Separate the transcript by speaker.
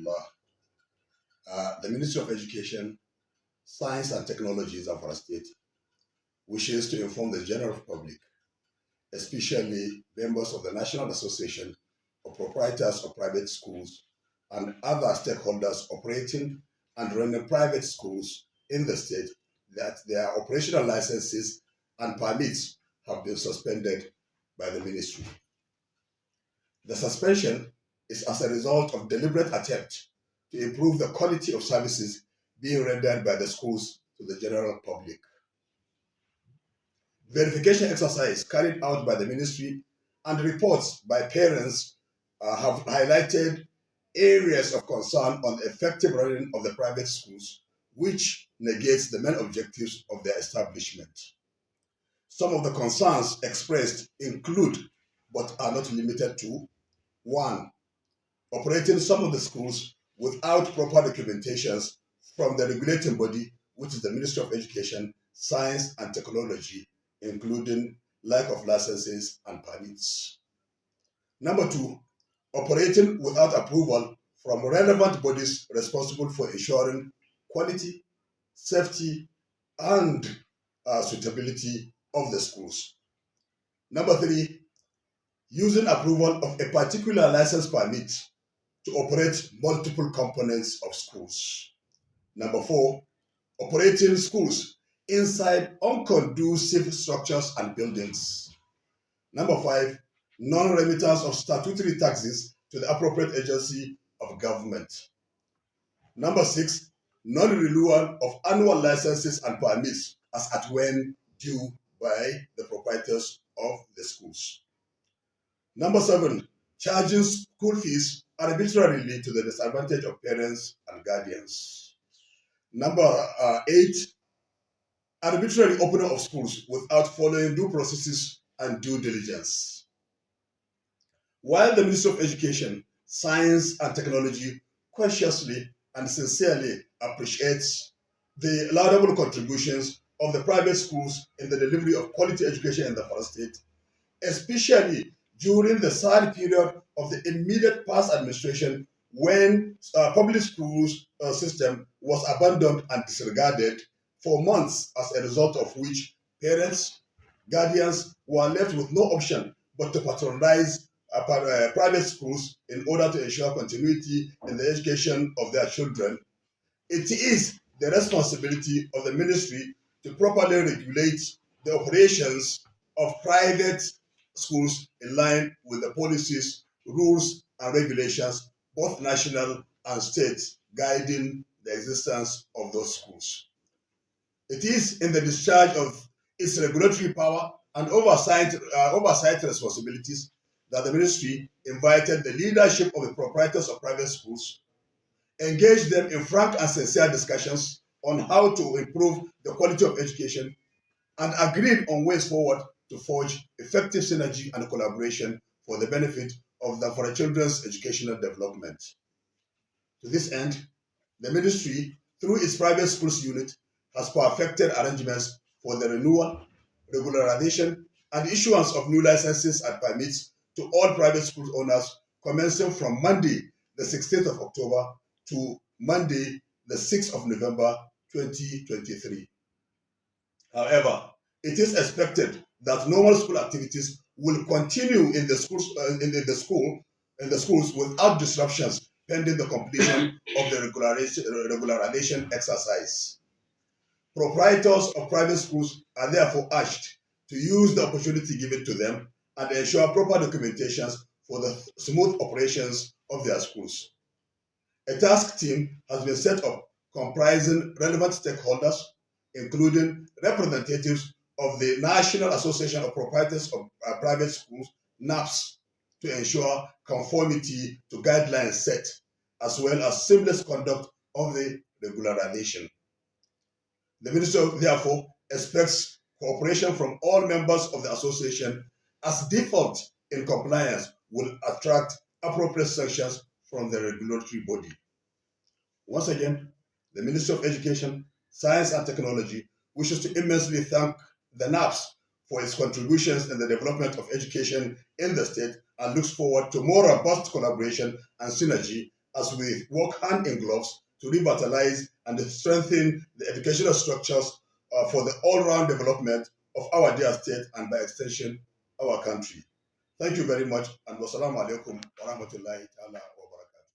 Speaker 1: rahmatullah. The Ministry of Education, Science and Technology, Zamfara State, wishes to inform the general public, especially members of the National Association of Proprietors of Private Schools and other stakeholders operating and running private schools in the state, that their operational licenses and permits have been suspended by the ministry. The suspension is as a result of deliberate attempt to improve the quality of services being rendered by the schools to the general public. Verification exercise carried out by the ministry and reports by parents have highlighted areas of concern on the effective running of the private schools, which negates the main objectives of their establishment. Some of the concerns expressed include, but are not limited to: 1. Operating some of the schools without proper documentations from the regulating body, which is the Ministry of Education, Science and Technology, including lack of licenses and permits. Number 2, operating without approval from relevant bodies responsible for ensuring quality, safety, and suitability of the schools. Number 3, using approval of a particular license permit to operate multiple components of schools. Number 4, operating schools inside unconducive structures and buildings. Number 5, non-remittance of statutory taxes to the appropriate agency of government. Number 6, non-renewal of annual licenses and permits as at when due by the proprietors of the schools. Number 7, charging school fees arbitrarily to the disadvantage of parents and guardians. Number 8, arbitrary opening of schools without following due processes and due diligence. While the Ministry of Education, Science and Technology consciously and sincerely appreciates the laudable contributions of the private schools in the delivery of quality education in the first state, especially during the sad period of the immediate past administration, when public schools system was abandoned and disregarded for months, as a result of which parents, guardians were left with no option but to patronize private schools in order to ensure continuity in the education of their children. It is the responsibility of the ministry to properly regulate the operations of private schools in line with the policies, rules, and regulations, both national and state, guiding the existence of those schools. It is in the discharge of its regulatory power and oversight responsibilities that the ministry invited the leadership of the proprietors of private schools, engaged them in frank and sincere discussions on how to improve the quality of education, and agreed on ways forward to forge effective synergy and collaboration for the benefit of the children's educational development. To this end, the ministry, through its private schools unit, has perfected arrangements for the renewal, regularization, and issuance of new licenses and permits to all private school owners, commencing from Monday, the 16th of October to Monday, the 6th of November, 2023. However, it is expected that normal school activities will continue in the schools without disruptions pending the completion of the regularization exercise. Proprietors of private schools are therefore urged to use the opportunity given to them and ensure proper documentations for the smooth operations of their schools. A task team has been set up comprising relevant stakeholders, including representatives of the National Association of Proprietors of Private Schools, NAPS, to ensure conformity to guidelines set, as well as seamless conduct of the regularization. The Ministry therefore expects cooperation from all members of the association, as default in compliance will attract appropriate sanctions from the regulatory body. Once again, the Ministry of Education, Science and Technology wishes to immensely thank the NAPS for its contributions in the development of education in the state and looks forward to more robust collaboration and synergy as we work hand in gloves to revitalize and strengthen the educational structures for the all-round development of our dear state and by extension, our country. Thank you very much, and wassalamu alaikum wa rahmatullahi ta'ala.